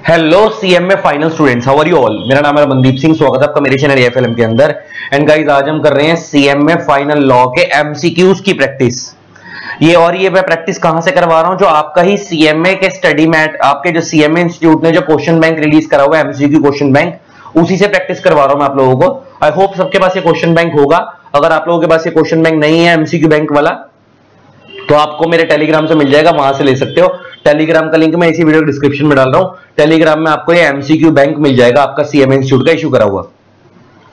Hello CMA final students, how are you all. मेरा नाम है मनदीप सिंह, स्वागत है आपका मेरे चैनल एएफएलएम के अंदर। एंड गाइस, आज हम कर रहे हैं सीएमए फाइनल लॉ के एमसीक्यूज की प्रैक्टिस। ये मैं प्रैक्टिस कहां से करवा रहा हूं, जो आपका ही सीएमए के स्टडी मैट, आपके जो सीएमए इंस्टीट्यूट ने जो क्वेश्चन बैंक रिलीज करा हुआ है, एमसीक्यू क्वेश्चन बैंक, उसी से प्रैक्टिस करवा रहा हूं मैं आप लोगों को। आई होप सबके पास ये क्वेश्चन बैंक होगा। अगर आप लोगों के पास ये क्वेश्चन बैंक नहीं है एमसीक्यू बैंक वाला, तो आपको मेरे टेलीग्राम से मिल जाएगा, वहां से ले सकते हो। टेलीग्राम का लिंक मैं इसी वीडियो डिस्क्रिप्शन में डाल रहा हूं। टेलीग्राम में आपको ये एमसीक्यू बैंक मिल जाएगा, आपका सीएमए इंस्टीट्यूट का इशू करा हुआ।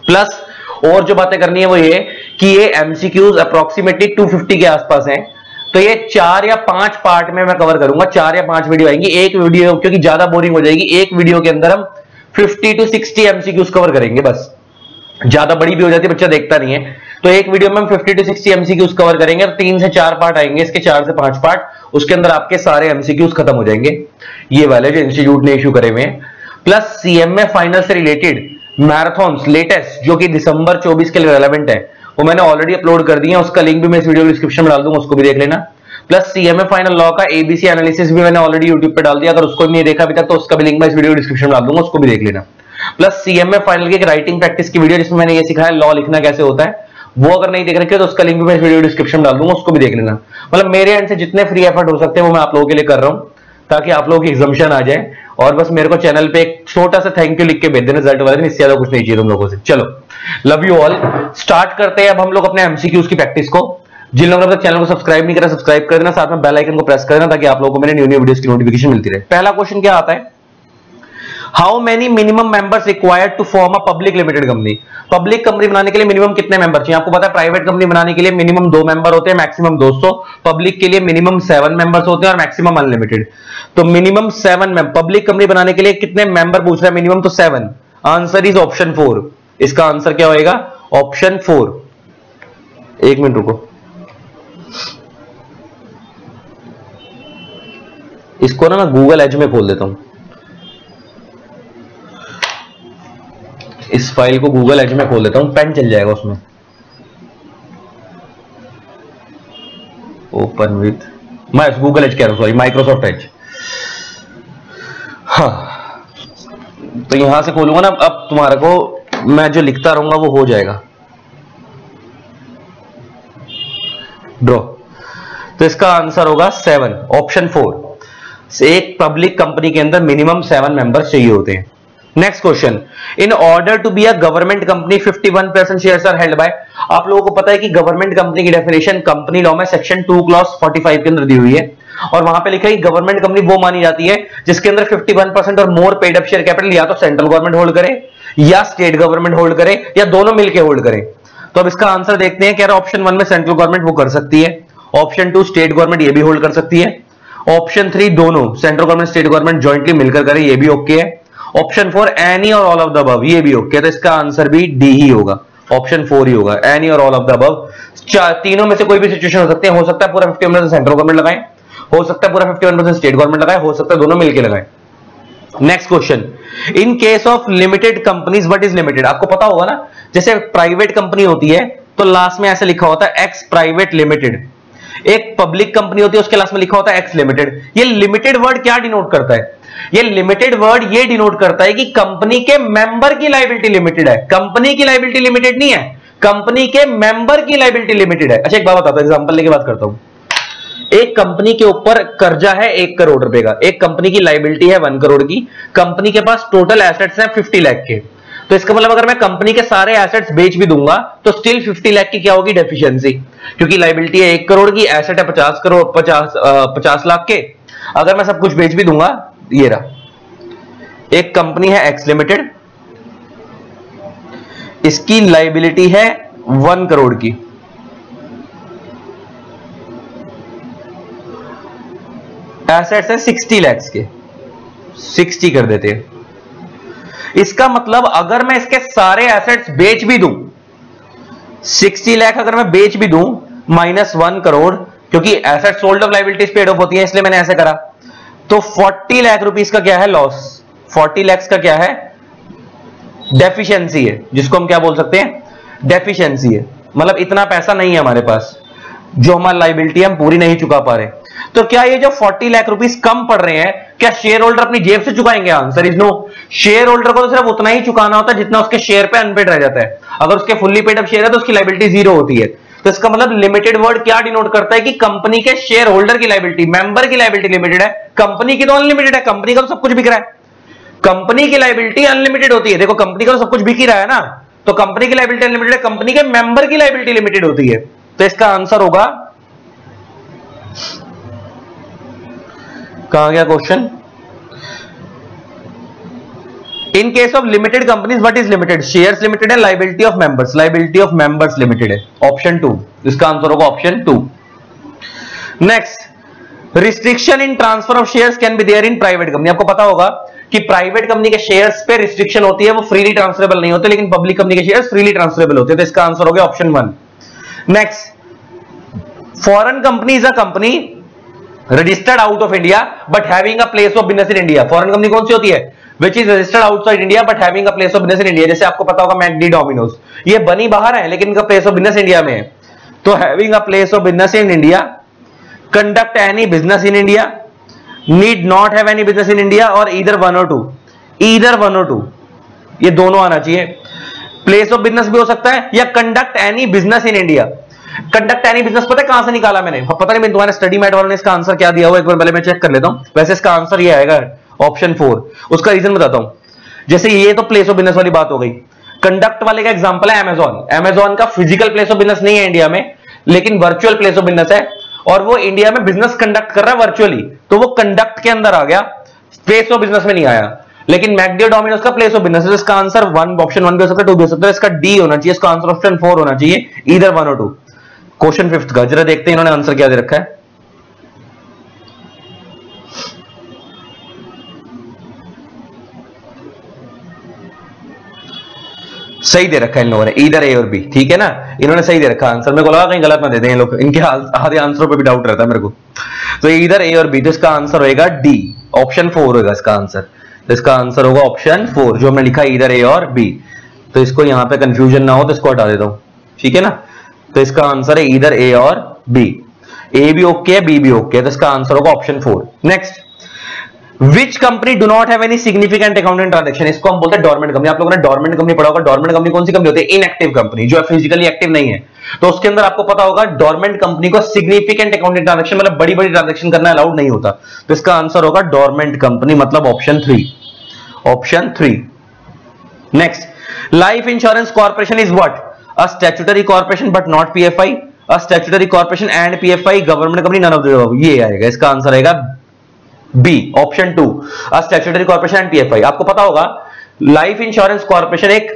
प्लस और जो बातें करनी है वो ये कि ये एमसीक्यूज अप्रोक्सीमेटली 250 के आसपास हैं, तो ये 4 या 5 पार्ट में मैं कवर करूंगा। 4 या 5 वीडियो आएंगी, एक वीडियो क्योंकि ज्यादा बोरिंग हो जाएगी, एक वीडियो के अंदर हम 50 to 60 एमसीक्यूज कवर करेंगे। बस ज्यादा बड़ी भी हो जाती है, बच्चा देखता नहीं है, तो एक वीडियो में हम 50 to 60 एमसीक्यूज कवर करेंगे। 3 से 4 पार्ट आएंगे इसके, 4 से 5 पार्ट, उसके अंदर आपके सारे एमसीक्यूज खत्म हो जाएंगे, ये वाले जो इंस्टीट्यूट ने इशू करे हुए हैं। प्लस सीएमए फाइनल से रिलेटेड मैराथन्स लेटेस्ट जो कि दिसंबर 24 के लिए रेलेवेंट है, वो मैंने ऑलरेडी अपलोड कर दिया है, उसका लिंक भी मैं इस वीडियो डिस्क्रिप्शन में डाल दूंगा, उसको भी देख लेना। प्लस सीएमए फाइनल लॉ का एबीसी एनालिसिस भी मैंने ऑलरेडी यूट्यूब पे डाल दिया, अगर उसको नहीं देखा अभी तक तो उसका भी लिंक मैं इस वीडियो डिस्क्रिप्शन में डाल दूंगा, उसको भी देख लेना। प्लस सीएमए फाइनल की एक राइटिंग प्रैक्टिस की वीडियो जिसमें मैंने ये सिखाया लॉ लिखना कैसे होता है, वो अगर नहीं देख रखे तो उसका लिंक भी मैं इस वीडियो डिस्क्रिप्शन में डाल दूंगा, उसको भी देख लेना। मतलब मेरे एंड से जितने फ्री एफर्ट हो सकते हैं वो मैं आप लोगों के लिए कर रहा हूं, ताकि आप लोगों की एग्जाम्शन आ जाए। और बस मेरे को चैनल पे एक छोटा सा थैंक यू लिख के भेज देना रिजल्ट वाले दिन, इससे ज्यादा कुछ नहीं चाहिए तुम लोगों से। चलो, लव यू ऑल। स्टार्ट करते हैं अब हम लोग अपने एमसीक्यूज की प्रैक्टिस को। जिन लोगों ने चैनल को सब्सक्राइब नहीं करा, सब्सक्राइब कर देना, साथ में बेल आइकन को प्रेस कर देना, ताकि आप लोगों को मेरे न्यू वीडियोस की नोटिफिकेशन मिलती रहे। पहला क्वेश्चन क्या आता है, how many minimum members required to form a public limited company. Public company बनाने के लिए मिनिमम कितने मेंबर चाहिए। आपको पता है प्राइवेट कंपनी बनाने के लिए मिनिमम 2 मेंबर होते हैं, मैक्सिमम 200। पब्लिक के लिए मिनिमम 7 मेंबर्स होते हैं और मैक्सिमम अनलिमिटेड। तो मिनिमम 7 में पब्लिक कंपनी बनाने के लिए कितने मेंबर पूछ रहा है, मिनिमम तो 7। Answer is option 4। इसका आंसर क्या होएगा, ऑप्शन 4। एक मिनट रुको, इसको ना मैं गूगल एज में खोल देता हूं। इस फाइल को गूगल एज में खोल देता हूं, पेन चल जाएगा उसमें। ओपन विथ मैं गूगल एज कह रहा हूं, सॉरी माइक्रोसॉफ्ट एज। हाँ, तो यहां से खोलूंगा ना, अब तुम्हारे को मैं जो लिखता रहूंगा वो हो जाएगा। ड्रॉ, तो इसका आंसर होगा 7, ऑप्शन 4। एक पब्लिक कंपनी के अंदर मिनिमम 7 मेंबर्स चाहिए होते हैं। Next question, in order to be a government company 51% shares are held by. आप लोगों को पता है कि गवर्नमेंट कंपनी की डेफिनेशन कंपनी लॉ में सेक्शन 2 क्लॉज 45 के अंदर दी हुई है, और वहां पे लिखा है कि गवर्नमेंट कंपनी वो मानी जाती है जिसके अंदर 51% और मोर पेड अप शेयर कैपिटल या तो सेंट्रल गवर्नमेंट होल्ड करे, या स्टेट गवर्नमेंट होल्ड करे, या दोनों मिलकर होल्ड करे। तो अब इसका आंसर देखते हैं। कह रहा ऑप्शन 1 में सेंट्रल गवर्नमेंट वो कर सकती है, ऑप्शन 2 स्टेट गवर्नमेंट ये भी होल्ड कर सकती है, ऑप्शन 3 दोनों central government state government jointly मिलकर करे, ये भी ओके है, ऑप्शन 4 एनी और ऑल ऑफ द अबव, ये भी ओके है। तो इसका आंसर भी डी ही होगा, ऑप्शन 4 ही होगा, एनी और ऑल ऑफ द अबव। तीनों में से कोई भी सिचुएशन हो सकती है, हो सकता है पूरा 51% सेंट्रल गवर्नमेंट लगाए, हो सकता है पूरा 51% स्टेट गवर्नमेंट लगाए, हो सकता है दोनों मिलकर लगाए। Next question, in case of limited companies what is limited. आपको पता होगा ना, जैसे प्राइवेट कंपनी होती है तो लास्ट में ऐसे लिखा होता है एक्स प्राइवेट लिमिटेड। एक पब्लिक कंपनी होती है उसके लास्ट में लिखा होता है एक्स लिमिटेड। ये लिमिटेड वर्ड क्या डिनोट करता है, ये लिमिटेड वर्ड ये डिनोट करता है कि कंपनी के मेंबर की लायबिलिटी लिमिटेड है, कंपनी की लायबिलिटी लिमिटेड नहीं है, कंपनी के मेंबर की लायबिलिटी लिमिटेड है। अच्छा एक बात बताता हूं, एग्जांपल लेके बात करता हूं। एक कंपनी के ऊपर कर्जा है 1 करोड़ रुपए का, एक कंपनी की लायबिलिटी है 1 करोड़ की, कंपनी के पास टोटल एसेट्स हैं 50 लाख के। तो इसका मतलब अगर मैं कंपनी के सारे एसेट्स बेच भी दूंगा तो स्टिल 50 लाख की क्या होगी, डेफिशिएंसी, क्योंकि लायबिलिटी है 1 करोड़ की, एसेट है 50 लाख के। अगर मैं सब कुछ बेच भी दूंगा, ये रहा एक कंपनी है एक्स लिमिटेड, इसकी लायबिलिटी है 1 करोड़ की, एसेट्स है 60 लाख के, 60 कर देते हैं। इसका मतलब अगर मैं इसके सारे एसेट्स बेच भी दूं, 60 लाख अगर मैं बेच भी दूं माइनस 1 करोड़, क्योंकि asset sold off liabilities paid of होती है, इसलिए मैंने ऐसे करा, तो 40 लाख रुपीस का क्या है लॉस, 40 लाख का क्या है, डेफिशिएंसी है, जिसको हम क्या बोल सकते हैं, डेफिशिएंसी है। मतलब इतना पैसा नहीं है हमारे पास, जो हमारी लायबिलिटी हम पूरी नहीं चुका पा रहे। तो क्या ये जो 40 लाख रुपीस कम पड़ रहे हैं, क्या शेयर होल्डर अपनी जेब से चुकाएंगे? Answer is no. Share holder को तो सिर्फ उतना ही चुकाना होता है जितना उसके शेयर पे अनपेड रह जाता है। अगर उसके फुल्ली पेड अप शेयर है तो उसकी लायबिलिटी जीरो होती है। तो इसका मतलब लिमिटेड वर्ड क्या डिनोट करता है कि कंपनी के शेयर होल्डर की लायबिलिटी, मेंबर की लायबिलिटी लिमिटेड है, कंपनी की तो अनलिमिटेड है। कंपनी का तो सब कुछ बिक रहा है, कंपनी की लायबिलिटी अनलिमिटेड होती है। देखो कंपनी का तो सब कुछ बिक ही रहा है ना, तो कंपनी की लायबिलिटी अनलिमिटेड है, कंपनी के मेंबर की लायबिलिटी लिमिटेड होती है। तो इसका आंसर होगा, कहां गया question? In case of limited companies what is limited? Shares limited है, liability of members, liability of members limited है। ऑप्शन 2 इसका आंसर होगा, option 2। Next, restriction in transfer of shares can be there in private company. आपको पता होगा कि private company के shares पे रिस्ट्रिक्शन होती है, वो फ्रीली ट्रांसफरेबल नहीं होते, लेकिन पब्लिक कंपनी के शेयर्स फ्रीली ट्रांसफरेबल होते हैं। तो इसका आंसर हो गया option 1। Next, foreign company is a company registered out of India but having a place of business in India. Foreign company कौन सी होती है? Which is registered outside India but having a place of business in India. जैसे आपको पता होगा McD, Domino's, ये बनी बाहर है लेकिन इनका प्लेस ऑफ बिजनेस इंडिया में है। तो having a place of business in India, conduct any business in India, need not have any business in India, और ईदर वन और टू, ये दोनों आना चाहिए। प्लेस ऑफ बिजनेस भी हो सकता है या conduct any business in India. Conduct any business पता है कहां से निकाला मैंने? पता नहीं, मैं तुम्हारे स्टडी मैट वालों ने इसका आंसर क्या दिया हुआ, एक बार पहले मैं चेक कर लेता हूं। वैसे इसका आंसर ये आएगा ऑप्शन 4। उसका रीजन बताता हूं। जैसे ये तो प्लेस ऑफ बिजनेस वाली बात हो गई। कंडक्ट वाले का एग्जांपल है अमेजॉन। अमेजॉन का फिजिकल प्लेस ऑफ बिजनेस नहीं है इंडिया में, लेकिन वर्चुअल प्लेस ऑफ बिजनेस है, और वो इंडिया में बिजनेस कंडक्ट कर रहा है वर्चुअली, तो वो कंडक्ट के अंदर आ गया, प्लेस ऑफ बिजनेस में नहीं आया। लेकिन मैकडी और डोमिनोज का प्लेस ऑफ बिजनेस है। इसका आंसर ऑप्शन 1 भी हो सकता है, 2 भी हो सकता है। इसका डी होना चाहिए, इसका आंसर ऑप्शन 4 होना चाहिए, ईदर 1 और 2। क्वेश्चन 5 का जरा देखते हैं इन्होंने आंसर क्या दे रखा है। सही दे रखा है इन लोगों ने, इधर ए और बी, ठीक है ना, इन्होंने सही दे रखा आंसर। मेरे को लगा कहीं गलत ना दे दें लोग, इनके आधे आंसरों पे भी डाउट रहता है मेरे को। तो इधर ए और बी, तो इसका आंसर होगा डी, ऑप्शन 4 होगा इसका आंसर। तो इसका आंसर होगा ऑप्शन 4, जो हमने लिखा इधर ए और बी। तो इसको यहां पे कंफ्यूजन ना हो तो इसको हटा देता हूं, ठीक है ना। तो इसका आंसर है इधर ए और बी, ए भी ओके है, बी भी ओके है। तो इसका आंसर होगा option 4। Next, Which company do not have any significant accounting transaction? इसको हम बोलते हैं डोरमेंट कंपनी। आप लोगों ने डोरमेंट कंपनी पढ़ा होगा। डोरमेंट कंपनी कौन सी कंपनी होती है? इनएक्टिव कंपनी, जो फिजिकली एक्टिव नहीं है। तो उसके अंदर आपको पता होगा डोरमेंट कंपनी को सिग्निफिकेंट अकाउंटिंग ट्रांजैक्शन, मतलब बड़ी बड़ी ट्रांजैक्शन करना अलाउड नहीं होता। तो इसका आंसर होगा डोरमेंट कंपनी, मतलब option 3, option 3। Next, life insurance corporation is what? A statutory corporation but not PFI, a statutory corporation and PFI, government company, none of the above. ये आएगा, इसका आंसर आएगा B, option 2, a statutory corporation and PFI. आपको पता होगा life insurance corporation एक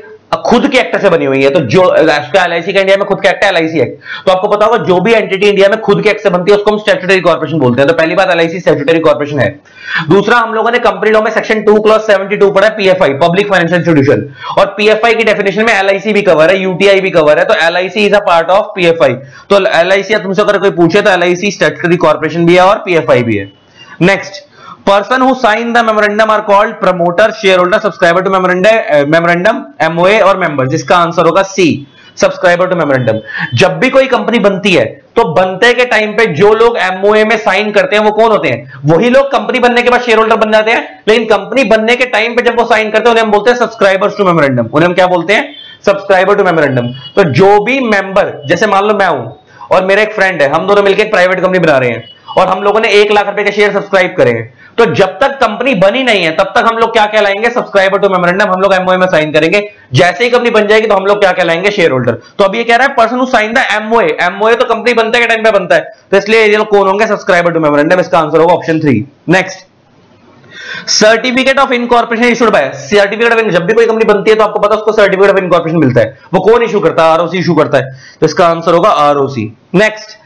खुद के एक्ट से बनी हुई है। तो जो एलआईसी का इंडिया में खुद का एक्ट है, एलआईसी एक्ट। तो आपको पता होगा जो भी एंटिटी इंडिया में खुद के एक्ट से बनती है उसको हम स्टैट्यूटरी कॉर्पोरेशन बोलते हैं। तो पहली बात, एलआईसी स्टैट्यूटरी कॉर्पोरेशन है। दूसरा, हम लोगों ने कंपनी लॉ में सेक्शन 2 क्लॉज 72 पढ़ा है, पीएफआई, पब्लिक फाइनेंशियल इंस्टीट्यूशन, और पीएफआई की डेफिनेशन में एलआईसी भी कवर है, यूटीआई भी कवर है। तो LIC is a part of PFI. तो एलआईसी तुमसे अगर कोई पूछे तो एलआईसी स्टैट्यूटरी कॉर्पोरेशन भी है और पीएफआई भी है। Next, person who signed the memorandum are called promoter, shareholder, subscriber to memorandum, MOA और members। इसका आंसर होगा सी, सब्सक्राइबर टू मेमोरेंडम। जब भी कोई कंपनी बनती है तो बनते के टाइम पे जो लोग एमओए में साइन करते हैं वो कौन होते हैं? वही लोग कंपनी बनने के बाद शेयर होल्डर बन जाते हैं, लेकिन कंपनी बनने के टाइम पे जब वो साइन करते हैं उन्हें हम बोलते हैं सब्सक्राइबर्स टू मेमोरेंडम। उन्हें हम क्या बोलते हैं? Subscriber to memorandum. तो जो भी मेंबर, जैसे मान लो मैं हूं और मेरा एक फ्रेंड है, हम दोनों मिलकर एक प्राइवेट कंपनी बना रहे हैं और हम लोगों ने 1 लाख रुपए के शेयर सब्सक्राइब करे हैं, तो जब तक कंपनी बनी नहीं है तब तक हम लोग क्या कहलाएंगे? Subscriber to memorandum. हम लोग एमओए में साइन करेंगे, जैसे ही कंपनी बन जाएगी तो हम लोग क्या कहलाएंगे? Shareholder. तो अब ये कह रहा है person who sign the MOA, MOA तो कंपनी बनते के टाइम पे बनता है, तो इसलिए ये लोग कौन होंगे? Subscriber to memorandum. इसका आंसर होगा option 3। Next, certificate of incorporation issued by, certificate of, जब भी कोई कंपनी बनती है तो आपको पता है उसको सर्टिफिकेट ऑफ इनकॉर्पोरेशन मिलता है। वो कौन इशू करता है? आरओसी इशू करता है। तो इसका आंसर होगा ROC. Next,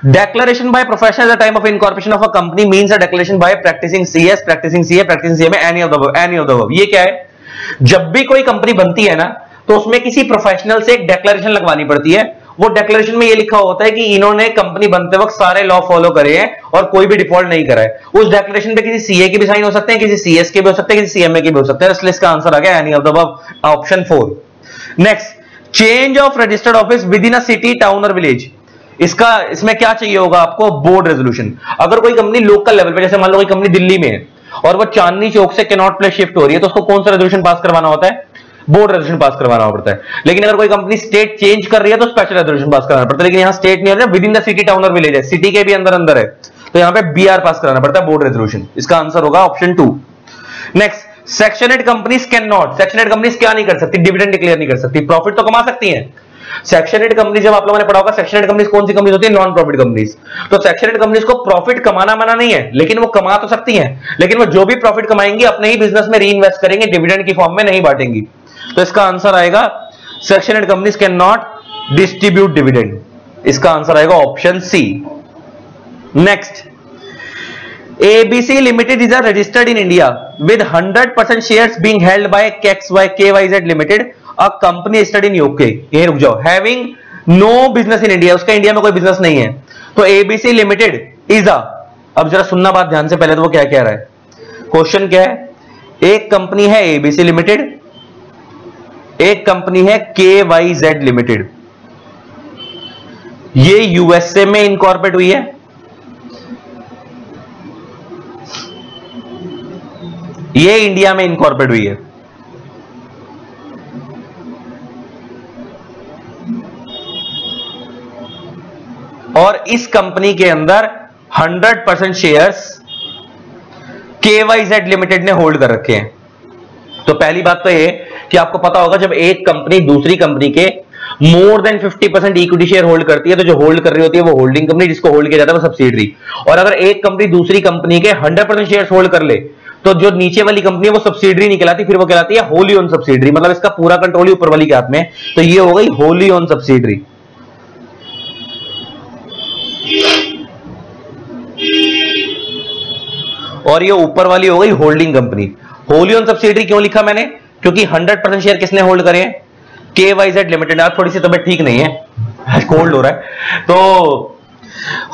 declaration by professional at the time of incorporation of a company means a declaration by practicing CS, practicing CA, practicing CA में any of the above। ये क्या है? जब भी कोई कंपनी बनती है ना तो उसमें किसी प्रोफेशनल से एक डेक्लेरेशन लगवानी पड़ती है। वो डेक्लेरेशन में ये लिखा होता है कि इन्होंने कंपनी बनते वक्त सारे लॉ फॉलो करे हैं और कोई भी डिफॉल्ट नहीं करा है। उस डेक्लेरेशन पे किसी सीए के भी साइन हो सकते हैं, किसी सीएस के भी हो सकते हैं, किसी सीएमए के भी हो सकते हैं। इसलिए इसका आंसर आ गया any of the above, option 4। Next, change of registered office with in a city, town और विलेज। इसमें क्या चाहिए होगा आपको? Board resolution. अगर कोई कंपनी लोकल लेवल पे, जैसे मान लो कोई कंपनी दिल्ली में है और वो चांदनी चौक से कैनॉट प्लेस शिफ्ट हो रही है, तो उसको कौन सा रेजोल्यूशन पास करवाना होता है? बोर्ड रेजोल्यूशन पास करवाना पड़ता है। लेकिन अगर कोई कंपनी स्टेट चेंज कर रही है तो स्पेशल रेजोल्यूशन पास कराना पड़ता है। लेकिन यहां स्टेट नहीं है, with in the city town और विलेज है, सिटी के भी अंदर अंदर है, तो यहां पे बीआर पास कराना पड़ता है, बोर्ड रेजोल्यूशन। इसका आंसर होगा option 2। Next, section eight companies can not, section eight companies क्या नहीं कर सकती? डिविडेंड डिक्लेयर नहीं कर सकती, प्रॉफिट तो कमा सकती हैं। सेक्शनेट कंपनी, जब आप लोगों ने पढ़ा होगा सेक्शनेट कंपनीज कौन सी कंपनीज होती है? Non profit companies. तो सेक्शनेट कंपनीज को प्रॉफिट कमाना मना नहीं है, लेकिन वो कमा तो सकती हैं, लेकिन वो जो भी प्रॉफिट कमाएंगी अपने ही बिजनेस में री इन्वेस्ट करेंगे, डिविडेंड की फॉर्म में नहीं बांटेंगी। तो इसका आंसर आएगा section eight companies can not distribute dividend, इसका आंसर आएगा option C. Next, ABC Limited is registered in India with 100% shares being held by KYZ Limited, a company listed in UK। यहीं रुक जाओ, having no business in India, उसका India में कोई business नहीं है। तो ABC Limited is a, अब जरा सुनना बात ध्यान से, पहले तो वो क्या कह रहा है, क्वेश्चन क्या है? एक कंपनी है ABC Limited, एक कंपनी है KYZ Limited, ये यूएसए में इनकॉर्पोरेट हुई है, ये इंडिया में इनकॉर्पोरेट हुई है। और इस कंपनी के अंदर 100% शेयर्स KYZ लिमिटेड ने होल्ड कर रखे हैं। तो पहली बात तो ये कि आपको पता होगा, जब एक कंपनी दूसरी कंपनी के more than 50% equity share hold करती है, तो जो होल्ड कर रही होती है वो होल्डिंग कंपनी, जिसको होल्ड किया जाता है वो सब्सिडरी। और अगर एक कंपनी दूसरी कंपनी के 100% शेयर होल्ड कर ले, तो जो नीचे वाली कंपनी है वो सब्सिडरी नहीं कहलाती, फिर वो कहलाती है होली ओन सब्सिडरी, मतलब इसका पूरा कंट्रोल ही ऊपर वाली के हाथ में। तो ये हो गई होली ओन सब्सिडरी। और ये ऊपर वाली हो गई holding company. Wholly own subsidiary क्यों लिखा मैंने? क्योंकि 100% शेयर किसने होल्ड करे हैं? KYZ limited. आज थोड़ी सी तबियत ठीक नहीं है, कोल्ड हो रहा है। तो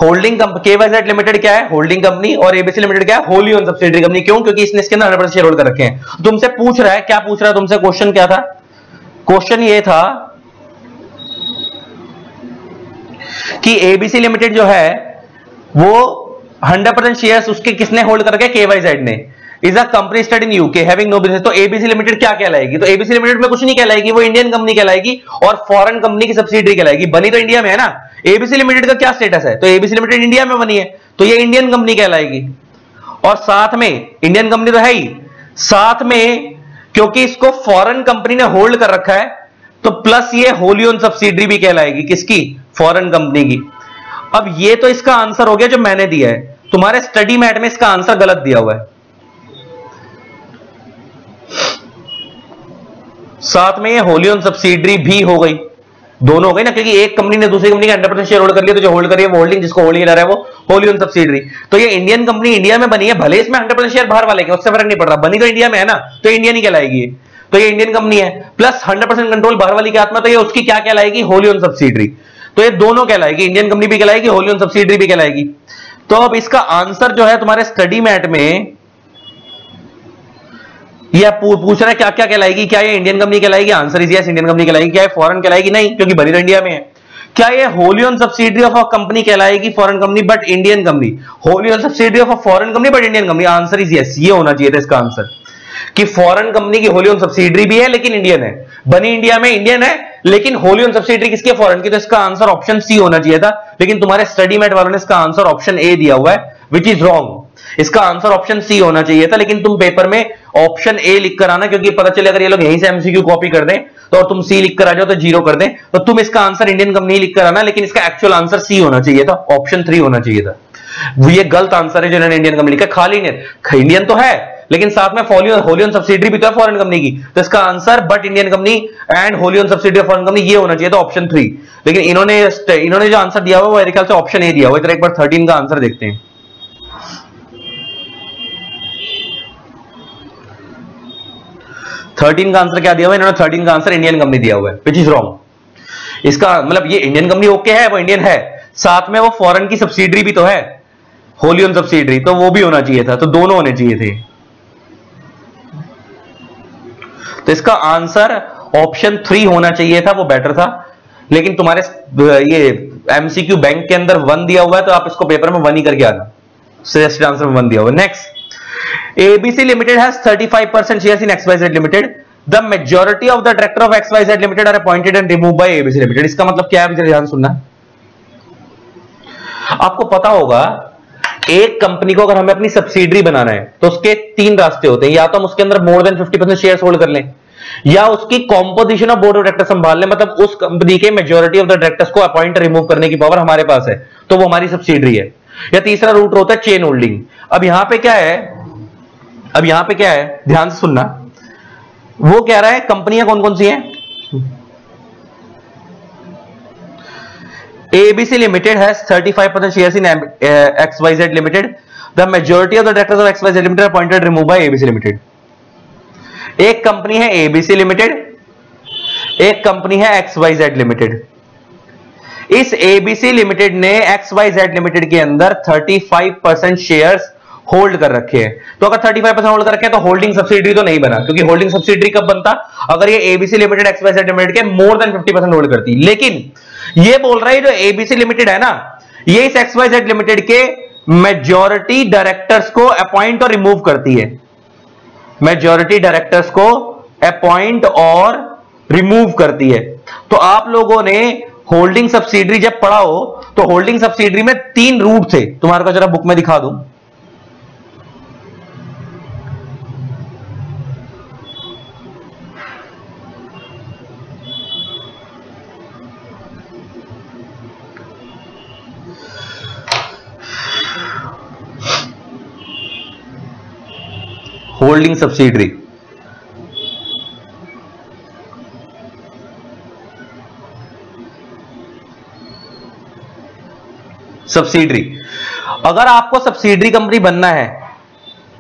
होल्डिंग KYZ लिमिटेड क्या है? Holding company. और ABC लिमिटेड क्या है? Holi own subsidiary company. क्यों? क्योंकि इसने इसके अंदर 100% शेयर होल्ड कर रखे हैं। तुमसे पूछ रहा है, क्या पूछ रहा है तुमसे? क्वेश्चन क्या था? क्वेश्चन ये था कि ABC लिमिटेड जो है वो 100% शेयर्स उसके किसने होल्ड कर रखे? KYZ ने। Is a company study in UK having no business. तो ABC लिमिटेड क्या कहलाएगी? तो ABC लिमिटेड में कुछ नहीं कहलाएगी, वो इंडियन कंपनी कहलाएगी और फॉरेन कंपनी की सब्सिडरी कहलाएगी। बनी तो इंडिया में है ना। ABC लिमिटेड का क्या स्टेटस है? तो ABC लिमिटेड इंडिया में बनी है, तो ये इंडियन कंपनी कहलाएगी। और साथ में इंडियन कंपनी तो है ही, साथ में क्योंकि इसको फॉरेन कंपनी ने होल्ड कर रखा है, तो प्लस ये होली ओन सब्सिडरी भी कहलाएगी। किसकी? फॉरेन कंपनी की। अब ये तो इसका आंसर हो गया जो मैंने दिया है। तुम्हारे स्टडी मैट में इसका आंसर गलत दिया हुआ है। साथ में ये होली ओन सब्सिडरी भी हो गई, दोनों हो गई ना, क्योंकि एक कंपनी ने दूसरी कंपनी का 100% शेयर होल्ड कर लिया, तो जो होल्ड कर रही है वो होल्डिंग, जिसको होल्ड किया जा रहा है वो होली ओन सब्सिडरी। तो ये इंडियन कंपनी इंडिया में बनी है, भले इसमें 100% शेयर बाहर वाले के, उससे फर्क नहीं पड़ रहा, बनी तो इंडिया में है ना, तो इंडियन ही कहलाएगी। तो ये इंडियन कंपनी है, प्लस 100% कंट्रोल बाहर वाली के हाथ में, तो ये उसकी क्या कहलाएगी? Wholly own subsidiary. तो ये दोनों कहलाएगी, इंडियन कंपनी भी कहलाएगी, होली ओन सब्सिडरी भी कहलाएगी। तो अब इसका आंसर जो है तुम्हारे स्टडी मैट में यह पूछ रहा है क्या क्या कहलाएगी? क्या ये इंडियन कंपनी कहलाएगी? Answer is yes, Indian company कहलाएगी। क्या ये फॉरेन कहलाएगी? नहीं, क्योंकि बनी तो इंडिया में है। क्या ये wholly own subsidiary of a company कहलाएगी? Foreign company but Indian company. Wholly own subsidiary of a foreign company but Indian company. Answer is yes, ये होना चाहिए था इसका आंसर, कि फॉरेन कंपनी की होली ओन सब्सिडरी भी है लेकिन इंडियन है, बनी इंडिया में, इंडियन है, लेकिन होली ओन सब्सिडरी किसकी है? फॉरेन की। तो इसका आंसर ऑप्शन सी होना चाहिए था, लेकिन तुम्हारे स्टडी मेट वालों ने इसका आंसर ऑप्शन ए दिया हुआ है, विच इज रॉन्ग। इसका आंसर ऑप्शन सी होना चाहिए था, लेकिन तुम पेपर में ऑप्शन ए लिख कर आना, क्योंकि पता चले अगर ये लोग यहीं से एमसीक्यू कॉपी कर दें तो, और तुम सी लिख कर आ जाओ तो 0 कर दें, तो तुम इसका आंसर इंडियन कंपनी लिख कर आना, लेकिन इसका एक्चुअल आंसर सी होना चाहिए था, ऑप्शन 3 होना चाहिए था। ये गलत आंसर है जो इन्होंने इंडियन कंपनी लिखा। खाली इंडियन तो है, लेकिन साथ में होली ओन सब्सिडरी भी तो है फॉरेन कंपनी की, तो इसका answer but Indian company and Holi own subsidiary foreign company, ये होना चाहिए था ऑप्शन 3। लेकिन इन्होंने जो आंसर दिया हुआ वो मेरे ख्याल से ऑप्शन ए दिया हुआ है। एक बार 13 का आंसर देखते हैं। 13 का आंसर क्या दिया हुआ है? इन्होंने 13 का आंसर इंडियन कंपनी दिया हुआ है, विच इज रॉन्ग। इसका मतलब ये इंडियन कंपनी ओके है, वो इंडियन है, साथ में वो फॉरेन की सब्सिडरी भी तो है, होली ओन सब्सिडरी, तो वो भी होना चाहिए था, तो दोनों होने चाहिए थे। तो इसका आंसर ऑप्शन 3 होना चाहिए था, वो बेटर था। लेकिन तुम्हारे ये एमसीक्यू बैंक के अंदर 1 दिया हुआ है, तो आप इसको पेपर में 1 ही करके आना, सजेस्टेड आंसर में 1 दिया हुआ है। Next, ABC Limited has 35% shares in XYZ Limited. The majority of the director of XYZ Limited are appointed and removed by ABC Limited. इसका मतलब क्या है, ध्यान सुनना। आपको पता होगा एक कंपनी को अगर हमें अपनी सब्सिडरी बनाना है तो उसके तीन रास्ते होते हैं, या तो हम उसके अंदर मोर देन 50% शेयर्स होल्ड कर लें, या उसकी composition of board of director संभाल लें, मतलब उस कंपनी के मेजॉरिटी ऑफ द डायरेक्टर्स को अपॉइंट रिमूव करने की पावर हमारे पास है, तो वो हमारी सब्सिडरी है। या तीसरा रूट होता है चेन होल्डिंग। अब यहां पे क्या है, ध्यान से सुनना। वो कह रहा है कंपनियां कौन कौन सी हैं? ABC Limited has 35% shares in XYZ Limited. The majority of the directors of XYZ Limited are appointed removed by ABC Limited. एक कंपनी है ABC Limited, एक कंपनी है XYZ Limited। इस ABC Limited ने XYZ Limited के अंदर 35% shares hold कर रखे हैं। तो अगर 35% होल्ड कर रखे हैं तो होल्डिंग सब्सिडरी तो नहीं बना, क्योंकि होल्डिंग सब्सिडरी कब बनता? अगर ये ABC Limited XYZ Limited के मोर देन 50% होल्ड करती। लेकिन ये बोल रहा है जो ABC Limited है ना, ये इस XYZ Limited के मेजॉरिटी डायरेक्टर्स को अपॉइंट और रिमूव करती है, मेजॉरिटी डायरेक्टर्स को अपॉइंट और रिमूव करती है। तो आप लोगों ने होल्डिंग सब्सिडरी जब पढ़ा हो तो होल्डिंग सब्सिडरी में तीन रूट थे, तुम्हारे को जरा बुक में दिखा दूं। होल्डिंग सब्सिडरी, अगर आपको सब्सिडरी कंपनी बनना है,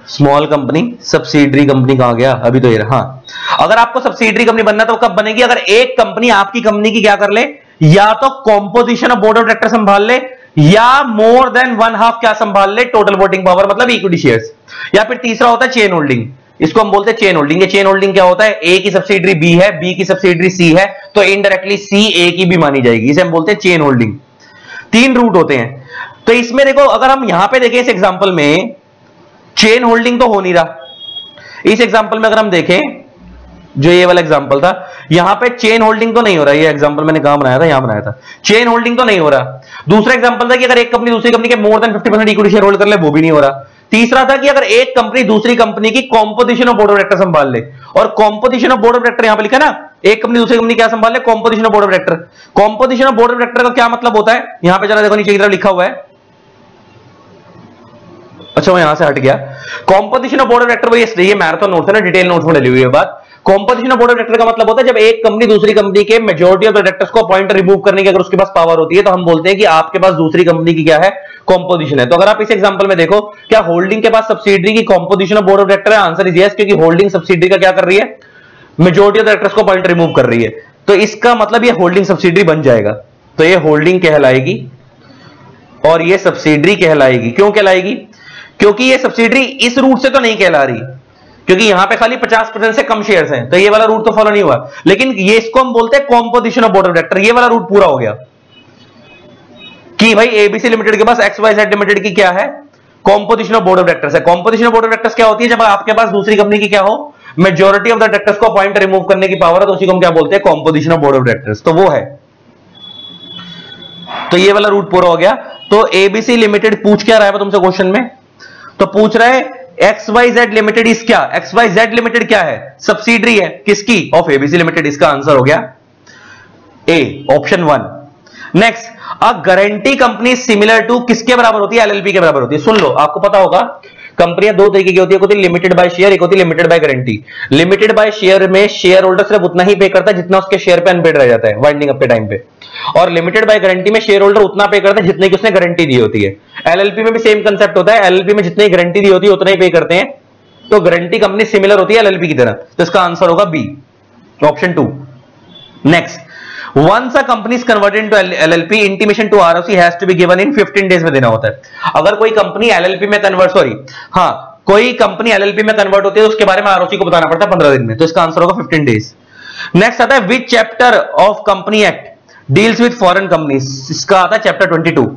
स्मॉल कंपनी, सब्सिडरी कंपनी कहां गया अभी तो ये रहा। हाँ, अगर आपको सब्सिडरी कंपनी बनना है तो कब बनेगी? अगर एक कंपनी आपकी कंपनी की क्या कर ले, या तो composition of board of director संभाल ले, या मोर देन 1/2 क्या संभाल ले, टोटल वोटिंग पावर मतलब इक्विटी शेयर्स। या फिर तीसरा होता है चेन होल्डिंग, इसको हम बोलते हैं चेन होल्डिंग। ये चेन होल्डिंग क्या होता है? ए की सब्सिडरी बी है, बी की सब्सिडरी सी है, तो इनडायरेक्टली सी ए की भी मानी जाएगी, इसे हम बोलते हैं चेन होल्डिंग। तीन रूट होते हैं। तो इसमें देखो, अगर हम यहां पे देखें इस एग्जांपल में चेन होल्डिंग तो हो नहीं रहा। इस एग्जांपल में अगर हम देखें, जो ये वाला एग्जांपल था, यहां पे चेन होल्डिंग तो नहीं हो रहा। ये एग्जांपल मैंने कहां बनाया था? यहां बनाया था। चेन होल्डिंग तो नहीं हो रहा। दूसरा एग्जांपल था कि अगर एक कंपनी दूसरी कंपनी के more than 50% equity share hold कर ले, वो भी नहीं हो रहा। तीसरा था कि अगर एक कंपनी दूसरी कंपनी की composition of board of director संभाल ले, और composition of board of director यहां पे लिखा ना, एक कंपनी दूसरी कंपनी क्या संभाल ले? Composition of board of director. Composition of board of director का क्या मतलब होता है? यहां पे जरा देखो, नीचे की तरफ लिखा हुआ है। अच्छा, वो यहां से हट गया। Composition of board of director, ये मैराथन नोट्स है ना, डिटेल नोट्स में डली हुई है बात। Composition of board of director का मतलब होता है जब एक कंपनी दूसरी कंपनी के मेजॉरिटी ऑफ द डायरेक्टर्स को अपॉइंट रिमूव करने की अगर उसके पास पावर होती है, तो हम बोलते हैं कि आपके पास दूसरी कंपनी की क्या है? कॉम्पोजिशन है। तो अगर आप इस एग्जांपल में देखो, क्या होल्डिंग के पास सब्सिडरी की composition of board of director है? आंसर इज यस, क्योंकि होल्डिंग सब्सिडरी का क्या कर रही है? मेजॉरिटी ऑफ डायरेक्टर्स को अपॉइंट रिमूव कर रही है। तो इसका मतलब ये होल्डिंग सब्सिडरी बन जाएगा। तो ये होल्डिंग कहलाएगी और ये सब्सिडरी कहलाएगी। क्यों कहलाएगी? क्योंकि ये सब्सिडरी इस रूट से तो नहीं कहला रही, क्योंकि यहां पे खाली 50% से कम शेयर्स हैं, तो ये वाला रूट तो फॉलो नहीं हुआ। लेकिन ये इसको हम बोलते हैं composition of board of director. ये वाला रूट पूरा हो गया कि भाई एबीसी लिमिटेड के पास XYZ लिमिटेड की क्या है? Composition of board of directors है। Composition of board of directors क्या होती है? जब आपके पास दूसरी कंपनी की क्या हो? मेजॉरिटी ऑफ द डायरेक्टर्स को अपॉइंट रिमूव करने की पावर है, तो उसी को हम क्या बोलते हैं? Composition of board of directors. तो वो है। तो ये वाला रूट पूरा हो गया। तो एबीसी लिमिटेड पूछ क्या रहा है तुमसे क्वेश्चन में? तो पूछ रहा है XYZ लिमिटेड इस क्या? XYZ लिमिटेड क्या है? सब्सिडरी है किसकी? Of ABC limited. इसका आंसर हो गया A, option 1। Next, a guarantee company similar to किसके बराबर होती है? एलएलपी के बराबर होती है। सुन लो, आपको पता होगा कंपनियां दो तरीके की होती है, एक होती है लिमिटेड बाय शेयर, एक होती है limited by guarantee. Limited by share में शेयर होल्डर सिर्फ उतना ही पे करता है जितना उसके शेयर पे अनपेड रह जाता है वाइंडिंग अप के टाइम पे, और लिमिटेड बाय गारंटी में शेयर होल्डर उतना पे करता है जितने की उसने गारंटी दी होती है। एलएलपी में भी सेम कंसेप्ट होता है, एलएलपी में जितनी गारंटी दी होती है उतना ही पे करते हैं। तो गारंटी कंपनी सिमिलर होती है एलएलपी की तरह। तो इसका आंसर होगा B, option 2। Next, once a company is converted into LLP, intimation to ROC has to be given in 15 days में देना होता है। अगर कोई कंपनी LLP में कन्वर्ट, कोई कंपनी LLP में कन्वर्ट होती है तो उसके बारे में ROC को बताना पड़ता है 15 दिन में। तो इसका आंसर होगा 15 डेज। नेक्स्ट आता है विच chapter of company act deals with foreign companies? इसका आता है चैप्टर 22।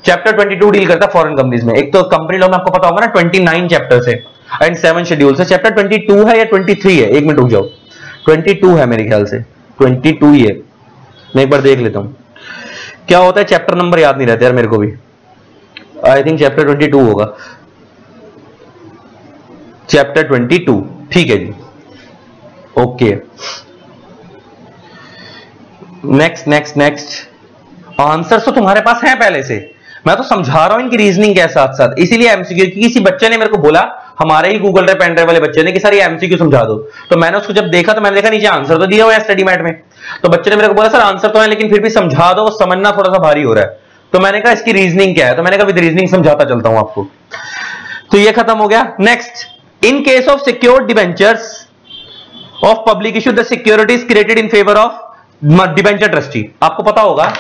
चैप्टर 22 डील करता है फॉरेन कंपनीज में। एक तो कंपनी लॉ में आपको पता होगा ना 29 चैप्टर्स है। एंड 7 शेड्यूल्स है। चैप्टर 22 है या 23 है, एक मिनट रुक जाओ, 22 है मेरे ख्याल से, 22 ही है, मैं एक बार देख लेता हूं क्या होता है, चैप्टर नंबर याद नहीं रहता यार मेरे को भी, आई थिंक चैप्टर 22 होगा, चैप्टर 22, ठीक है जी, okay. Next next next, answer तो तुम्हारे पास है पहले से, मैं तो समझा रहा हूं इनकी रीजनिंग के साथ साथ, इसीलिए एमसीक्यू, किसी बच्चे ने मेरे को बोला, हमारे ही गूगल ड्राइव पेन ड्राइव वाले बच्चे ने कि सर ये एमसीक्यू समझा दो, तो मैंने उसको जब देखा तो मैंने देखा नीचे आंसर तो दिया हुआ है स्टडी मैट में, तो बच्चे ने मेरे को बोला सर आंसर तो है लेकिन फिर भी समझा दो, समझना थोड़ा सा भारी हो रहा है, तो मैंने कहा इसकी रीजनिंग क्या है, तो मैंने कहा विद रीजनिंग समझाता चलता हूं आपको। तो ये खत्म हो गया। Next, in case of secured debentures of public issue the securities created in favour of debenture trustee. आपको पता होगा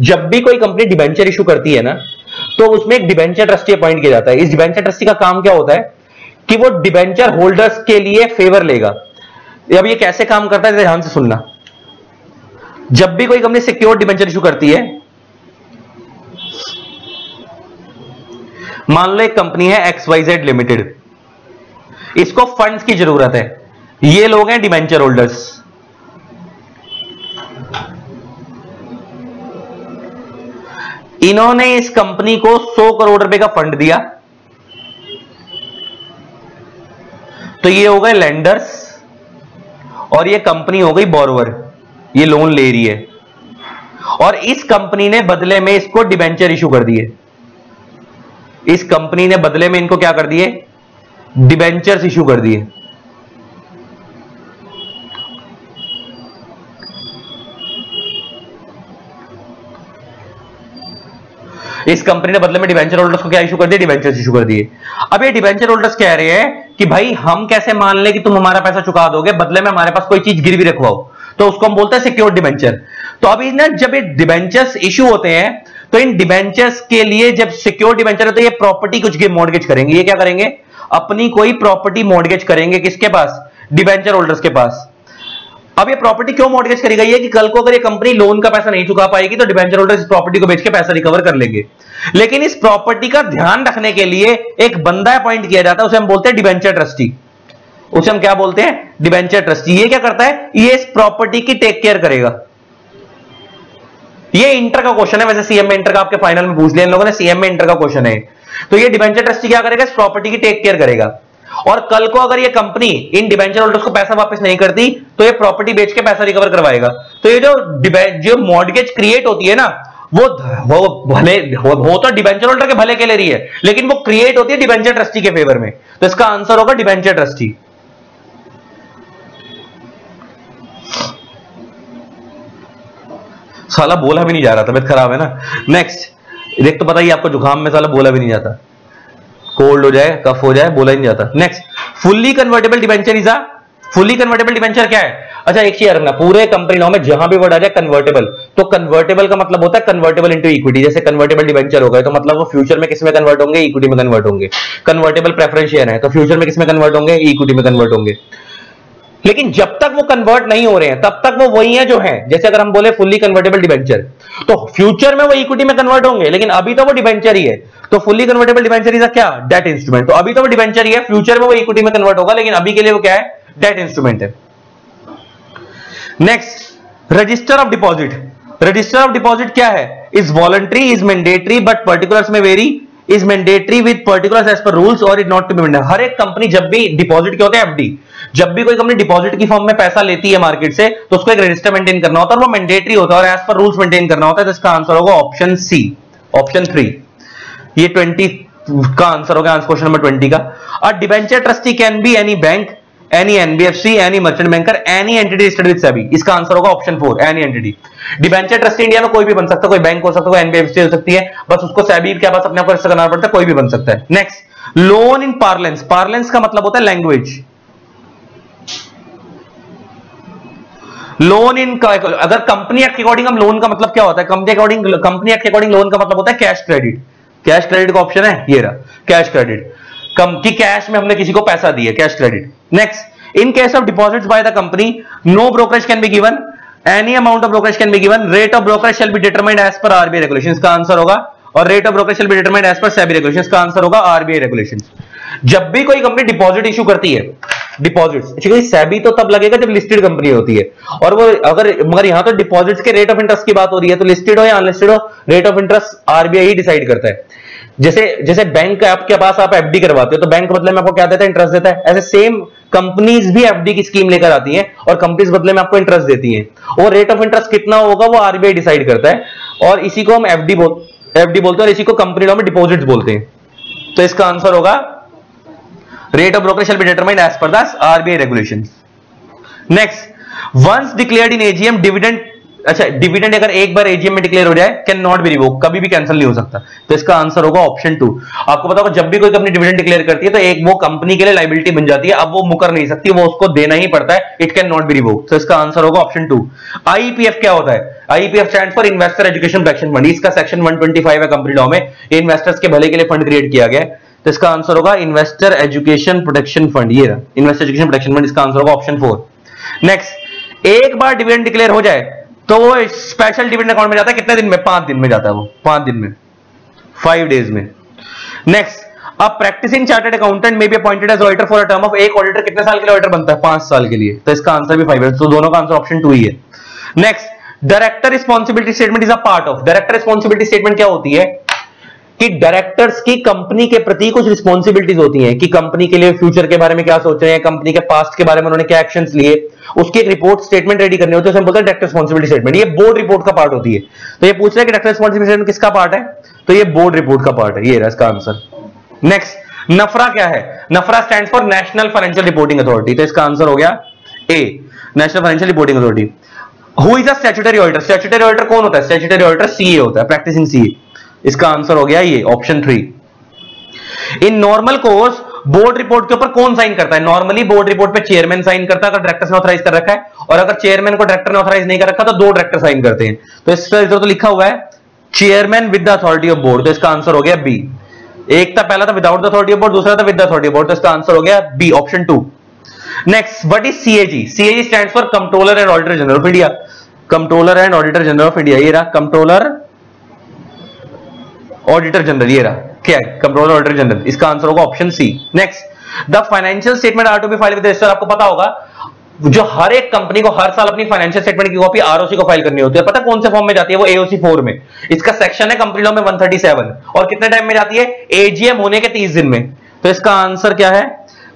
जब भी कोई कंपनी डिबेंचर इशू करती है ना, तो उसमें एक डिबेंचर ट्रस्टी अपॉइंट किया जाता है। इस डिबेंचर ट्रस्टी का काम क्या होता है कि वो डिबेंचर होल्डर्स के लिए फेवर लेगा। अब ये कैसे काम करता है ध्यान से सुनना, जब भी कोई कंपनी सिक्योर्ड डिबेंचर इशू करती है, मान लो एक कंपनी है XYZ लिमिटेड, इसको फंड्स की जरूरत है, ये लोग हैं डिबेंचर होल्डर्स, इन्होंने इस कंपनी को 100 करोड़ रुपए का फंड दिया, तो ये हो गए लेंडर्स और ये कंपनी हो गई बोरोवर, ये लोन ले रही है, और इस कंपनी ने बदले में इसको डिबेंचर इशू कर दिए, इस कंपनी ने बदले में इनको क्या कर दिए, डिबेंचर्स इशू कर दिए। इस कंपनी ने बदले में डिबेंचर होल्डर्स को क्या इशू कर दिया, डिबेंचर्स इशू कर दिए। अब ये डिबेंचर होल्डर्स कह रहे हैं कि भाई हम कैसे मान ले कि तुम हमारा पैसा चुका दोगे, बदले में हमारे पास कोई चीज गिरवी रखवाओ, तो उसको हम बोलते हैं सिक्योर्ड डिबेंचर। तो अभी ना जब ये डिबेंचर्स इशू होते हैं, तो इन डिबेंचर्स के लिए जब सिक्योर्ड डिबेंचर है तो ये प्रॉपर्टी कुछ मॉर्गेज करेंगे, ये क्या करेंगे, अपनी कोई प्रॉपर्टी मॉर्गेज करेंगे, किसके पास, डिबेंचर होल्डर्स के पास। अब ये प्रॉपर्टी क्यों मॉर्गेज करी गई है कि कल को अगर ये कंपनी लोन का पैसा नहीं चुका पाएगी तो डिबेंचर होल्डर इस प्रॉपर्टी को बेच के पैसा रिकवर कर लेंगे। लेकिन इस प्रॉपर्टी का ध्यान रखने के लिए एक बंदा अपॉइंट किया जाता है, उसे हम बोलते हैं डिबेंचर ट्रस्टी, उसे हम क्या बोलते हैं, डिबेंचर ट्रस्टी। ये क्या करता है, ये इस प्रॉपर्टी की टेक केयर करेगा। ये इंटर का क्वेश्चन है, वैसे सीएम में इंटर का आपके फाइनल में पूछ लिया इन लोगों ने, सीएम में इंटर का क्वेश्चन है। तो ये डिबेंचर ट्रस्टी क्या करेगा, इस प्रॉपर्टी की टेक केयर करेगा, और कल को अगर ये कंपनी इन डिबेंचर होल्डर्स को पैसा वापस नहीं करती तो ये प्रॉपर्टी बेच के पैसा रिकवर करवाएगा। तो ये जो मॉर्गेज क्रिएट होती है ना, वो भले हो तो डिबेंचर होल्डर के भले के ले रही है, लेकिन वो क्रिएट होती है डिबेंचर ट्रस्टी के फेवर में। तो इसका आंसर होगा डिबेंचर ट्रस्टी। साला बोला भी नहीं जा रहा, तबीयत खराब है ना। नेक्स्ट, देख तो पता ही आपको जुकाम में साला बोला भी नहीं जाता, कोल्ड हो जाए, कफ हो जाए, बोला ही नहीं जाता। Next, fully convertible debenture is a, fully convertible debenture क्या है। अच्छा एक चीज रखना, पूरे कंपनी लॉ में जहां भी वर्ड आ जाए कन्वर्टेबल, तो कन्वर्टेबल का मतलब होता है कन्वर्टेबल इनटू इक्विटी। जैसे कन्वर्टेबल डिबेंचर हो गए तो मतलब वो फ्यूचर में किस में कन्वर्ट होंगे, इक्विटी में कन्वर्ट होंगे। कन्वर्टेबल प्रेफरेंस शेयर है तो फ्यूचर में किस में कन्वर्ट होंगे, इक्विटी में कन्वर्ट होंगे। लेकिन जब तक वो कन्वर्ट नहीं हो रहे हैं तब तक वो वही है जो है। जैसे अगर हम बोले फुल्ली कन्वर्टेबल डिबेंचर, तो फ्यूचर में वो इक्विटी में कन्वर्ट होंगे, लेकिन अभी तो वो डिबेंचर ही है। तो फुल्ली कन्वर्टेबल डिबेंचर इज क्या, डेट इंस्ट्रूमेंट। तो अभी तो वो डिबेंचर ही है, फ्यूचर में वो इक्विटी में कन्वर्ट होगा, लेकिन अभी के लिए वो क्या है, डेट इंस्ट्रूमेंट है। Next, register of deposit. Register of deposit क्या है, is voluntary, is mandatory but particulars में vary, is mandatory with particulars as per rules और is not to be mandatory. हर एक कंपनी जब भी डिपॉजिट के होते हैं एफडी, जब भी कोई कंपनी डिपॉजिट की फॉर्म में पैसा लेती है मार्केट से, तो उसको एक रजिस्टर मेंटेन करना होता है और वो मैंडेटरी होता है और एज पर रूल्स मेंटेन करना होता है। तो इसका आंसर होगा ऑप्शन सी, ऑप्शन 3। ये 20 का आंसर होगा, आंसर क्वेश्चन नंबर 20 का। अ debenture trustee can be any bank, any NBFC, any merchant banker, any entity registered with SEBI. इसका आंसर होगा option 4, any entity. Debenture trustee India में कोई भी बन सकता है, कोई बैंक हो सकता है, कोई एनबीएफसी हो सकती है, बस उसको सेबी के पास अपने आप को रजिस्टर करना पड़ता है, कोई भी बन सकता है। Next, loan in parlance. Parlance का मतलब होता है लैंग्वेज। लोन इन, अगर कंपनी एक्ट के अकॉर्डिंग हम लोन का मतलब क्या होता है, कंपनी एक्ट के अकॉर्डिंग लोन का मतलब होता है कैश क्रेडिट। कैश क्रेडिट का ऑप्शन है ये रहा, कैश क्रेडिट, कि कैश में हमने किसी को पैसा दिया, cash credit. Next, in case of deposits by the company, no brokerage can be given, any amount of brokerage can be given, rate of brokerage shall be determined as per RBI regulations. का answer होगा, और rate of brokerage shall be determined as per SEBI regulations. का answer होगा RBI regulations. जब भी कोई company deposit issue करती है, डिपॉजिट सेबी तो तब लगेगा जब लिस्टेड कंपनी होती है, और वो अगर मगर यहां तो डिपॉजिट्स के रेट ऑफ इंटरेस्ट की बात हो रही है, तो लिस्टेड हो या अनलिस्टेड हो, rate of interest RBI he decide करता है। जैसे जैसे बैंक आपके पास आप एफडी करवाते हो तो बैंक बदले में आपको क्या देता है, इंटरेस्ट देता है। ऐसे सेम कंपनीज भी एफडी की स्कीम लेकर आती हैं और कंपनीज बदले में आपको इंटरेस्ट देती हैं, और रेट ऑफ इंटरेस्ट कितना होगा वो आरबीआई डिसाइड करता है, और इसी को हम एफडी बोलते हैं, और इसी को कंपनी लॉ में डिपॉजिट्स बोलते हैं। तो इसका आंसर होगा rate of brokerage shall be determined as per the RBI regulations. Next, once declared in AGM dividend, अच्छा डिविडेंड अगर एक बार एजीएम में डिक्लेयर हो जाए कैन नॉट बी रिवोक, कभी भी कैंसिल नहीं हो सकता। तो इसका आंसर होगा ऑप्शन 2। आपको पता होगा जब भी कोई कंपनी डिविडेंड डिक्लेयर करती है तो एक वो कंपनी के लिए लायबिलिटी बन जाती है, अब वो मुकर नहीं सकती, वो उसको देना ही पड़ता है, it can not be revoke. तो इसका आंसर होगा ऑप्शन 2। आईपीएफ क्या होता है? IPF stands for investor education protection fund. इसका सेक्शन 125 है कंपनी लॉ में, ये इन्वेस्टर्स के भले के लिए फंड क्रिएट किया गया है। तो इसका आंसर होगा इन्वेस्टर एजुकेशन प्रोटेक्शन फंड, ये इन्वेस्टर एजुकेशन प्रोटेक्शन फंड, इसका आंसर होगा ऑप्शन 4। नेक्स्ट, एक बार डिविडेंड डिक्लेयर हो जाए तो वो स्पेशल डिविडेंड अकाउंट में जाता है, कितने दिन में? 5 दिन में जाता है, वो 5 दिन में, 5 डेज में। Next, a practising chartered accountant may be appointed as auditor for a term of, एक ऑडिटर कितने साल के लिए ऑडिटर बनता है? 5 साल के लिए। तो इसका आंसर भी 5 है, तो दोनों का आंसर ऑप्शन 2 ही है। Next, director responsibility statement is a part of, director responsibility statement क्या होती है कि डायरेक्टर्स की कंपनी के प्रति कुछ रिस्पॉन्सिबिलिटीज होती हैं कि कंपनी के लिए फ्यूचर के बारे में क्या सोच रहे हैं, कंपनी के पास्ट के बारे में उन्होंने क्या एक्शंस लिए, उसकी एक रिपोर्ट स्टेटमेंट रेडी करनी होती है, उसे हम बोलते हैं डायरेक्टर रिस्पॉन्सिबिलिटी स्टेटमेंट। ये बोर्ड रिपोर्ट का पार्ट होती है। तो ये पूछ रहा है कि डायरेक्टर रिस्पॉन्सिबिलिटी स्टेटमेंट किसका पार्ट है, तो ये बोर्ड रिपोर्ट का पार्ट है, ये रहा इसका आंसर। नेक्स्ट, नफरा क्या है? NFRA stands for national financial reporting authority. तो इसका आंसर हो गया A, national financial reporting authority. Who is a statutory auditor? Statutory auditor कौन होता है? स्टैट्यूटरी ऑडिटर सीए होता है, प्रैक्टिसिंग सीए। इसका आंसर हो गया ये option 3। In normal course board report के ऊपर कौन साइन करता है? नॉर्मली बोर्ड रिपोर्ट पे चेयरमैन साइन करता है अगर डायरेक्टर ने ऑथराइज कर रखा है, और अगर चेयरमैन को डायरेक्टर ने ऑथराइज नहीं कर रखा तो 2 डायरेक्टर साइन करते हैं। तो इसका इधर तो लिखा हुआ है chairman with the authority of board, तो इसका आंसर हो गया बी। एक था, पहला था without the authority of board, दूसरा था with the authority of board, तो इसका आंसर हो गया B, option 2। Next, what is CAG? CAG stands for controller and auditor general of India. Controller and auditor general of India, ये रहा controller auditor general, ये रहा क्या है? Controller auditor general. इसका आंसर होगा option C. Next, the financial statement are to be filed with register. आपको पता होगा जो हर एक कंपनी को हर साल अपनी फाइनेंशियल स्टेटमेंट की कॉपी आरओसी को फाइल करनी होती है, पता कौन से फॉर्म में जाती है? वो एओसी 4 में। इसका सेक्शन है कंपनी लॉ में 137, और कितने टाइम में जाती है? एजीएम होने के 30 दिन में। तो इसका आंसर क्या है?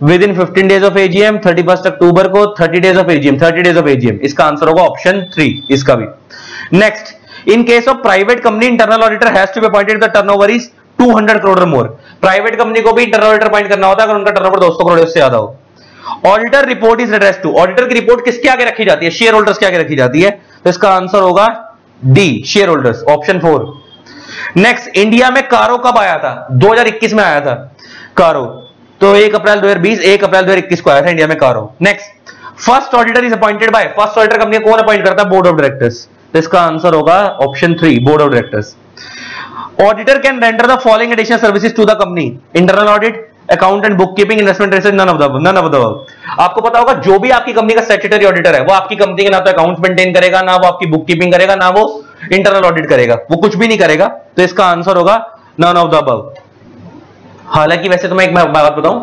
With in 15 days of AGM, 31 अक्टूबर को, 30 days of AGM, 30 days of AGM. इसका आंसर होगा ऑप्शन 3 इसका भी। Next, in case of private company internal auditor has to be appointed the turnover is 200 crore or more। Private company को भी internal auditor appoint करना होता है अगर उनका टर्नओवर 200 करोड़ से ज्यादा हो। Auditor report is addressed to, auditor की रिपोर्ट किसके आगे रखी जाती है? शेयर होल्डर्स के आगे रखी जाती है। तो इसका आंसर होगा D, share holders, option 4। Next, India में कारो कब आया था? 2021 में आया था कारो, तो 1 अप्रैल 2020, 1 अप्रैल 2021 को आया था इंडिया में कारो। Next, first auditor is appointed by, first auditor company कौन अपॉइंट करता है? Board of directors. तो इसका आंसर होगा option 3, board of directors. Auditor can render the following additional services to the company, internal audit, accountant, book keeping, investment research, none of the above. आपको पता होगा जो भी आपकी कंपनी का स्टैट्यूटरी ऑडिटर है वो आपकी कंपनी के ना तो अकाउंट्स मेंटेन करेगा, ना वो आपकी बुक कीपिंग करेगा, ना वो इंटरनल ऑडिट करेगा, वो कुछ भी नहीं करेगा। तो इसका आंसर होगा नन ऑफ द अबव। हालांकि वैसे तो मैं एक बात बताऊं,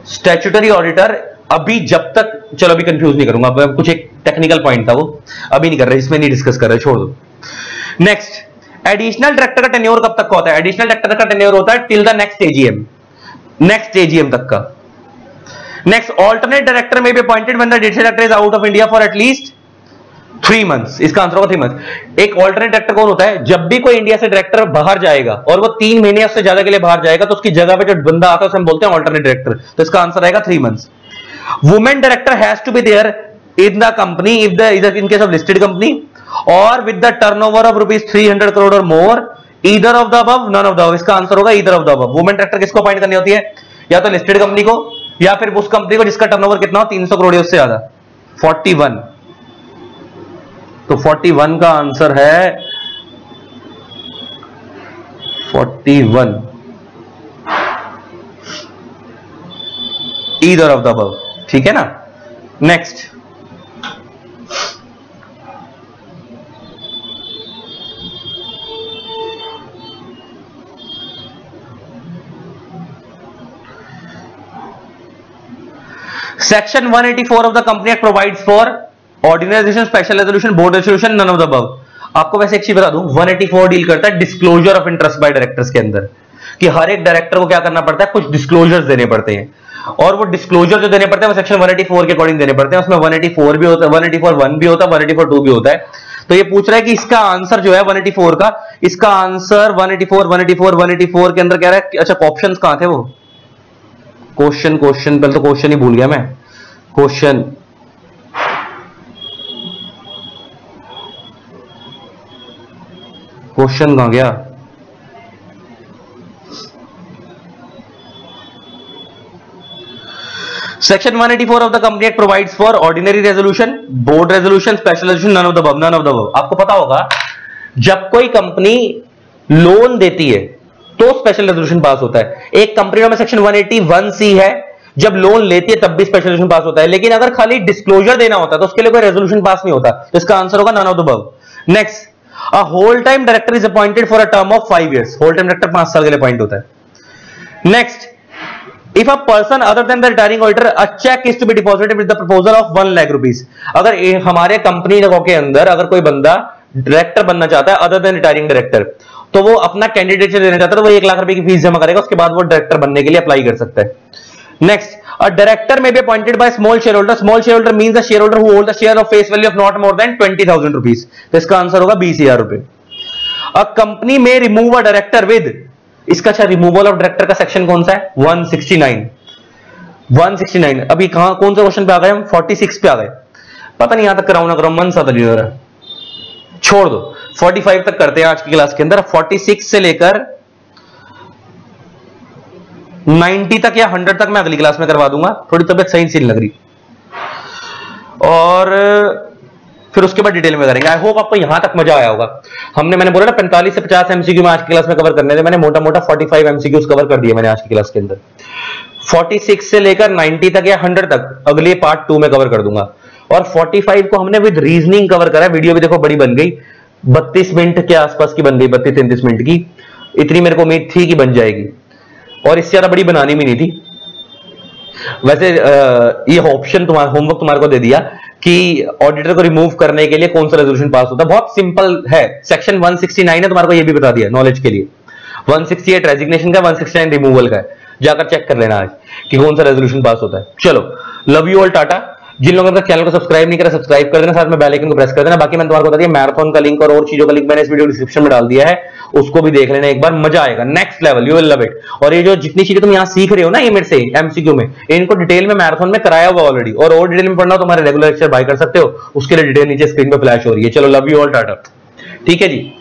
स्टैट्यूटरी ऑडिटर अभी जब तक, चलो अभी कंफ्यूज नहीं करूंगा, कुछ एक टेक्निकल पॉइंट था वो अभी नहीं कर रहे, इसमें नहीं डिस्कस कर रहे, छोड़ दो। नेक्स्ट, एडिशनल डायरेक्टर का टेन्योर कब तक का होता है? एडिशनल डायरेक्टर का टेन्योर होता है till the next AGM, next AGM तक का। नेक्स्ट, ऑल्टरनेट डायरेक्टर में be appointed when the additional director is out of India for at least 3 months. इसका आंसर होगा 3 मंथ। एक ऑल्टरनेट डायरेक्टर कौन होता है? जब भी कोई इंडिया से डायरेक्टर बाहर जाएगा और वो 3 महीने या उससे ज्यादा के लिए बाहर जाएगा तो उसकी जगह पे जो बंदा आता है उसे हम बोलते हैं ऑल्टरनेट डायरेक्टर। तो इसका आंसर आएगा 3 months. Women director has to be there in the company if the either in case of listed company or with the turnover of rupees 300 crore or more, either of the above, none of the above। इसका answer होगा either of the above। Women director किसको appoint करनी होती है? या तो listed company को या फिर उस कंपनी को जिसका टर्नओवर कितना हो 300 करोड़ उससे ज्यादा, 41। तो 41 का आंसर है 41, either of the above। ठीक है ना। Next, section 184 of the company act provides for ordinary special resolution, board resolution, none of the above. आपको वैसे एक चीज बता दूं, 184 डील करता है disclosure of interest by directors के अंदर, कि हर एक डायरेक्टर को क्या करना पड़ता है, कुछ डिस्क्लोजर्स देने पड़ते हैं, और वो डिस्क्लोजर जो देने पड़ते हैं वो सेक्शन 184 के अकॉर्डिंग देने पड़ते हैं। उसमें 184 भी होता है, 184(1) भी होता है, 184(2) भी होता है। तो ये पूछ रहा है कि इसका आंसर जो है 184 का, इसका आंसर 184 के अंदर कह रहा है। अच्छा, ऑप्शंस कहां थे वो? क्वेश्चन पहले तो क्वेश्चन ही भूल गया मैं। क्वेश्चन कहां गया? Section 184 of the company act provides for ordinary resolution, board resolution, special resolution, none of the above. आपको पता होगा जब कोई कंपनी लोन देती है तो स्पेशल रेजोल्यूशन पास होता है। एक कंपनी में सेक्शन 181(c) है, जब लोन लेती है तब भी स्पेशल रेजोल्यूशन पास होता है, लेकिन अगर खाली डिस्क्लोजर देना होता है तो उसके लिए कोई रेजोल्यूशन पास नहीं होता। तो इसका आंसर होगा none of the above. Next, a whole time director is appointed for a term of 5 years। Whole time director 5 साल के लिए अपॉइंट होता है। Next, if a person other than the retiring auditor a check is to be deposited with the proposal of 1 lakh rupees। अगर हमारे company के अंदर अगर कोई बंदा डायरेक्टर बनना चाहता है अदर देन रिटायरिंग डायरेक्टर, तो वो अपना कैंडिडेट देना चाहता है, तो वो 1 लाख रुपए की फीस जमा करेगा, उसके बाद वो डायरेक्टर बनने के लिए अप्लाई कर सकता है। नेक्स्ट, अ डायरेक्टर में be appointed by small share holder. Small share holder means the share holder who hold the share of face value of not more than 20,000 rupees. तो इसका आंसर होगा 20,000 रुपए। अ कंपनी में remove a director with, इसका अच्छा removal of director का section कौन सा है? 169। अभी कहां कौन सा क्वेश्चन पे आ गए हम? 46 पे आ गए। पता नहीं यहां तक कराऊं ना कराऊं, मन सा नहीं हो रहा, छोड़ दो। 45 तक करते हैं आज की क्लास के अंदर। 46 से लेकर 90 तक या 100 तक मैं अगली क्लास में करवा दूंगा, थोड़ी तबियत सही सी लग रही, और फिर उसके बाद डिटेल में करेंगे। आई होप आपको यहां तक मजा आया होगा। मैंने बोला ना 45 से 50 एमसीक्यू में आज की क्लास में कवर करने थे, मैंने मोटा मोटा 45 एमसीक्यूज कवर कर दिए मैंने आज की क्लास के अंदर। 46 से लेकर 90 तक या 100 तक अगले पार्ट 2 में कवर कर दूंगा, और 45 को हमने विद रीजनिंग कवर करा। वीडियो भी देखो बड़ी बन गई, 32 मिनट के आसपास की बन गई, 32-33 मिनट की। इतनी मेरे को उम्मीद थी कि बन जाएगी, और इससे ज्यादा बड़ी बनानी भी नहीं थी। वैसे ये ऑप्शन तुम्हारा होमवर्क तुम्हारे को दे दिया कि ऑडिटर को रिमूव करने के लिए कौन सा रेजोल्यूशन पास होता है। बहुत सिंपल है, सेक्शन 169 है, तुम्हारे को ये भी बता दिया नॉलेज के लिए। 168 रेजिग्नेशन का, 169 रिमूवल का है। जाकर चेक कर लेना आज कि कौन सा रेजोल्यूशन पास होता है। चलो, लव यू ऑल, टाटा। जिन लोगों ने चैनल को सब्सक्राइब नहीं करा सब्सक्राइब कर देना, साथ में बेल आइकन को प्रेस कर देना। बाकी मैंने तुम्हारे को बता दिया मैराथन का लिंक और चीजों का लिंक मैंने इस वीडियो डिस्क्रिप्शन में डाल दिया है, उसको भी देख लेना एक बार, मजा आएगा। Next level, you will love it. और ये जो जितनी चीजें तुम यहाँ सीख रहे हो ना ये मेरे से एमसीक्यू में, इनको डिटेल में मैराथन में कराया हुआ ऑलरेडी, और डिटेल में पढ़ना हो तुम्हारे रेगुलर लेक्चर बाय कर सकते हो, उसके लिए डिटेल नीचे स्क्रीन पर फ्लैश हो रही है। चलो, लव यू ऑल, टाटा। ठीक है जी।